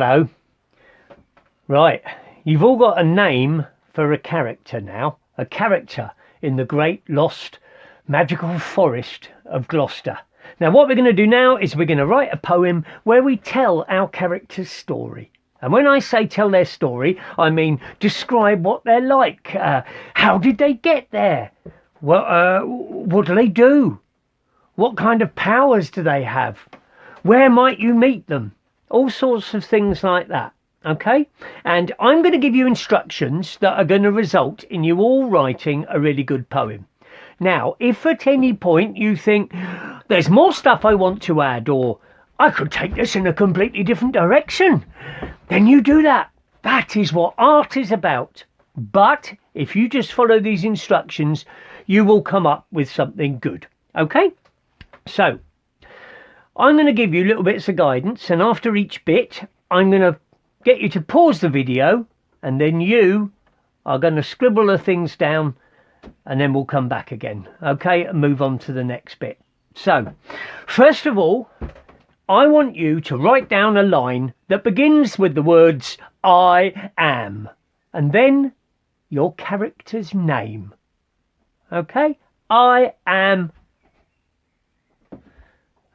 Hello. Right, you've all got a name for a character now. A character in the great lost magical forest of Gloucester. Now what we're going to do now is we're going to write a poem where we tell our character's story. And when I say tell their story, I mean describe what they're like. How did they get there? What do they do? What kind of powers do they have? Where might you meet them? All sorts of things like that. Okay? And I'm going to give you instructions that are going to result in you all writing a really good poem. Now, if at any point you think there's more stuff I want to add, or I could take this in a completely different direction, then you do that. That is what art is about. But if you just follow these instructions, you will come up with something good. Okay? So, I'm going to give you little bits of guidance, and after each bit, I'm going to get you to pause the video, and then you are going to scribble the things down, and then we'll come back again. Okay? And move on to the next bit. So, first of all, I want you to write down a line that begins with the words I am, and then your character's name. Okay? I am.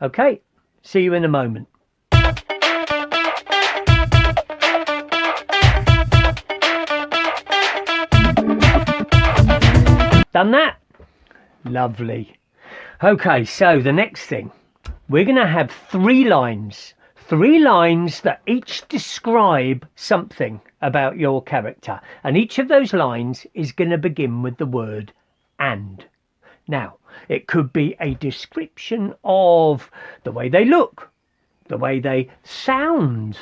Okay? See you in a moment. Done that? Lovely. Okay, so the next thing. We're going to have 3 lines. 3 lines that each describe something about your character. And each of those lines is going to begin with the word and. Now, it could be a description of the way they look, the way they sound,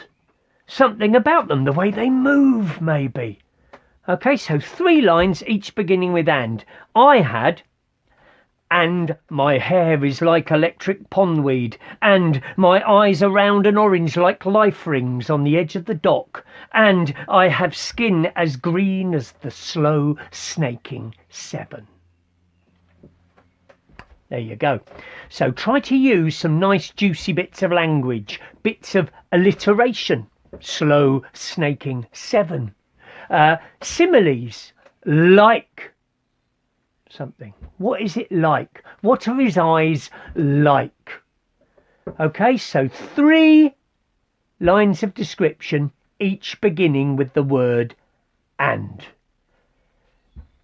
something about them, the way they move, maybe. Okay, so 3 lines, each beginning with and. I had, and my hair is like electric pondweed, and my eyes are round and orange like life rings on the edge of the dock, and I have skin as green as the slow snaking Severn. There you go. So try to use some nice juicy bits of language, bits of alliteration. Slow snaking Severn. Similes, like something. What is it like? What are his eyes like? Okay, so 3 lines of description, each beginning with the word and.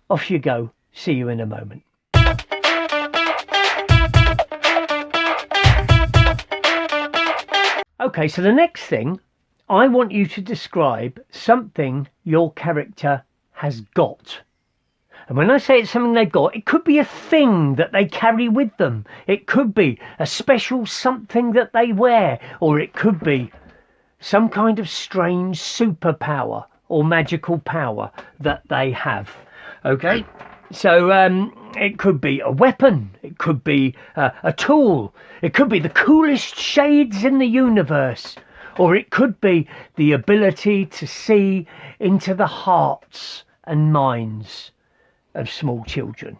Off you go. See you in a moment. Okay, so the next thing, I want you to describe something your character has got. And when I say it's something they've got, it could be a thing that they carry with them. It could be a special something that they wear, or it could be some kind of strange superpower or magical power that they have. Okay? So it could be a weapon, it could be a tool, it could be the coolest shades in the universe, or it could be the ability to see into the hearts and minds of small children.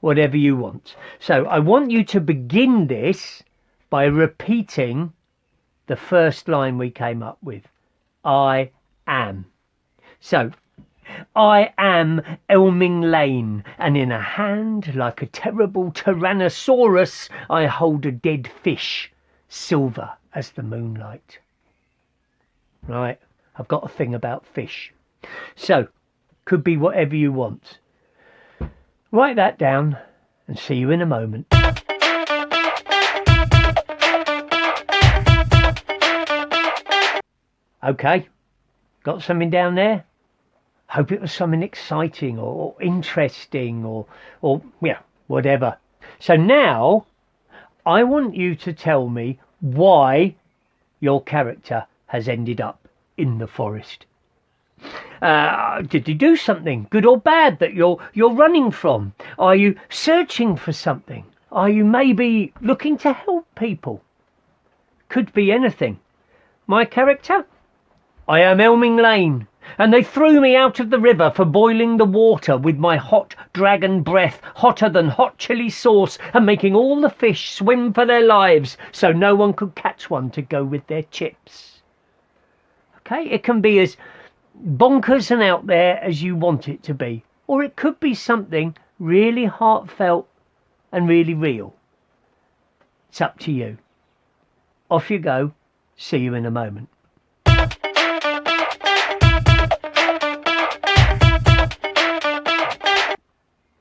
Whatever you want. So I want you to begin this by repeating the first line we came up with. I am. So, I am Elming Lane, and in a hand, like a terrible Tyrannosaurus, I hold a dead fish, silver as the moonlight. Right, I've got a thing about fish. So, could be whatever you want. Write that down and see you in a moment. Okay, got something down there? Hope it was something exciting or interesting or yeah, whatever. So now I want you to tell me why your character has ended up in the forest. Did you do something good or bad that you're running from? Are you searching for something? Are you maybe looking to help people? Could be anything. My character? I am Elming Lane, And they threw me out of the river for boiling the water with my hot dragon breath, hotter than hot chili sauce, and making all the fish swim for their lives so no one could catch one to go with their chips. Okay, it can be as bonkers and out there as you want it to be, or it could be something really heartfelt and really real. It's up to you. Off you go. See you in a moment.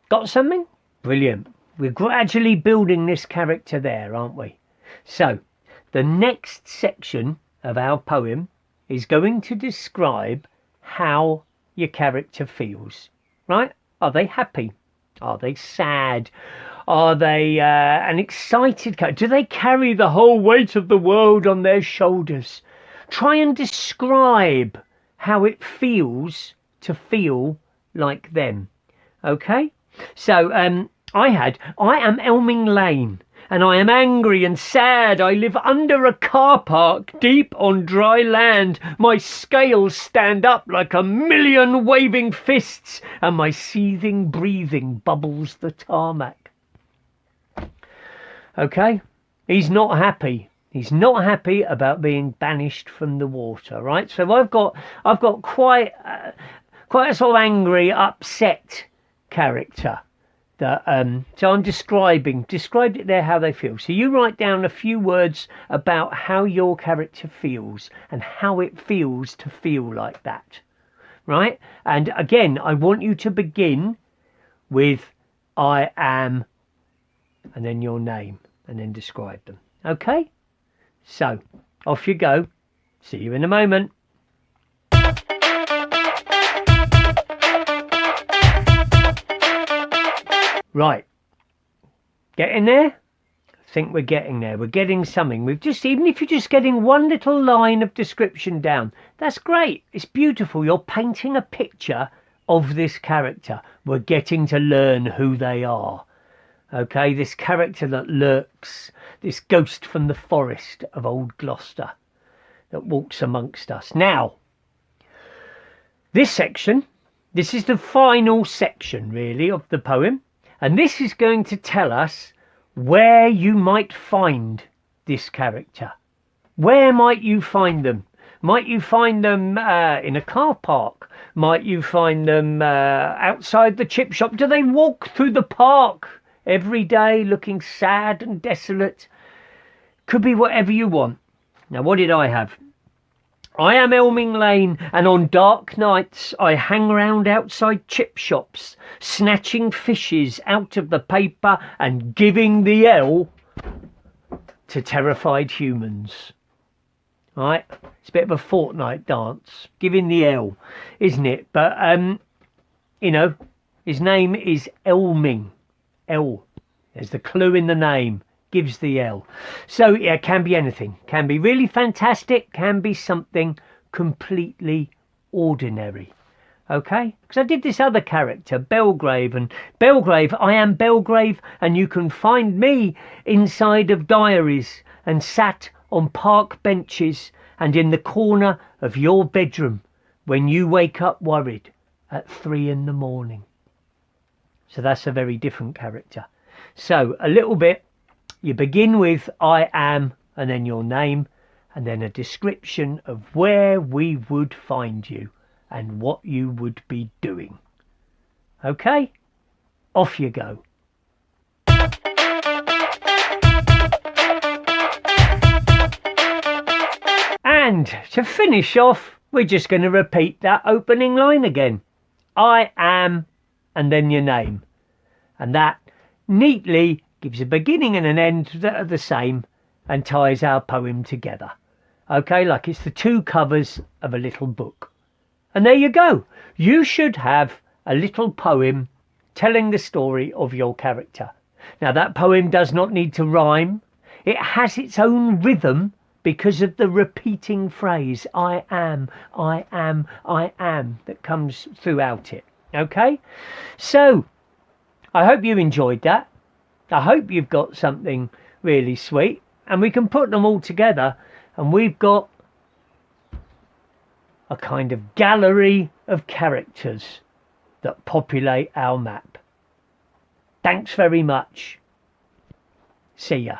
Got something? Brilliant. We're gradually building this character there, aren't we? So, the next section of our poem is going to describe how your character feels, right? Are they happy? Are they sad? Are they an excited character? Do they carry the whole weight of the world on their shoulders? Try and describe how it feels to feel like them, okay? So, I am Elming Lane, and I am angry and sad. I live under a car park, deep on dry land. My scales stand up like a million waving fists, and my seething breathing bubbles the tarmac. Okay? He's not happy. He's not happy about being banished from the water, right? So I've got quite a sort of angry, upset character that so I'm described it there how they feel. So you write down a few words about how your character feels and how it feels to feel like that, right? And again, I want you to begin with I am and then your name and then describe them. Okay, so off you go. See you in a moment. Right, getting there? I think we're getting there. We're getting something. Even if you're just getting one little line of description down, that's great. It's beautiful. You're painting a picture of this character. We're getting to learn who they are. Okay, this character that lurks, this ghost from the forest of old Gloucester that walks amongst us. Now, this is the final section, really, of the poem. And this is going to tell us where you might find this character. Where might you find them? Might you find them in a car park? Might you find them outside the chip shop? Do they walk through the park every day looking sad and desolate? Could be whatever you want. Now, what did I have? I am Elming Lane, and on dark nights I hang round outside chip shops, snatching fishes out of the paper and giving the L to terrified humans. Right? It's a bit of a fortnight dance, giving the L, isn't it? But, you know, his name is Elming. L. There's the clue in the name. Gives the L. So yeah, it can be anything. Can be really fantastic, can be something completely ordinary. Okay? Because I did this other character, Belgrave, and Belgrave, I am Belgrave, and you can find me inside of diaries and sat on park benches and in the corner of your bedroom when you wake up worried at 3 a.m. So that's a very different character. So a little bit. You begin with I am and then your name and then a description of where we would find you and what you would be doing. Okay? Off you go. And to finish off, we're just going to repeat that opening line again. I am and then your name. And that neatly gives a beginning and an end that are the same and ties our poem together. Okay, like it's the two covers of a little book. And there you go. You should have a little poem telling the story of your character. Now that poem does not need to rhyme. It has its own rhythm because of the repeating phrase I am that comes throughout it. Okay? So, I hope you enjoyed that. I hope you've got something really sweet and we can put them all together and we've got a kind of gallery of characters that populate our map. Thanks very much. See ya.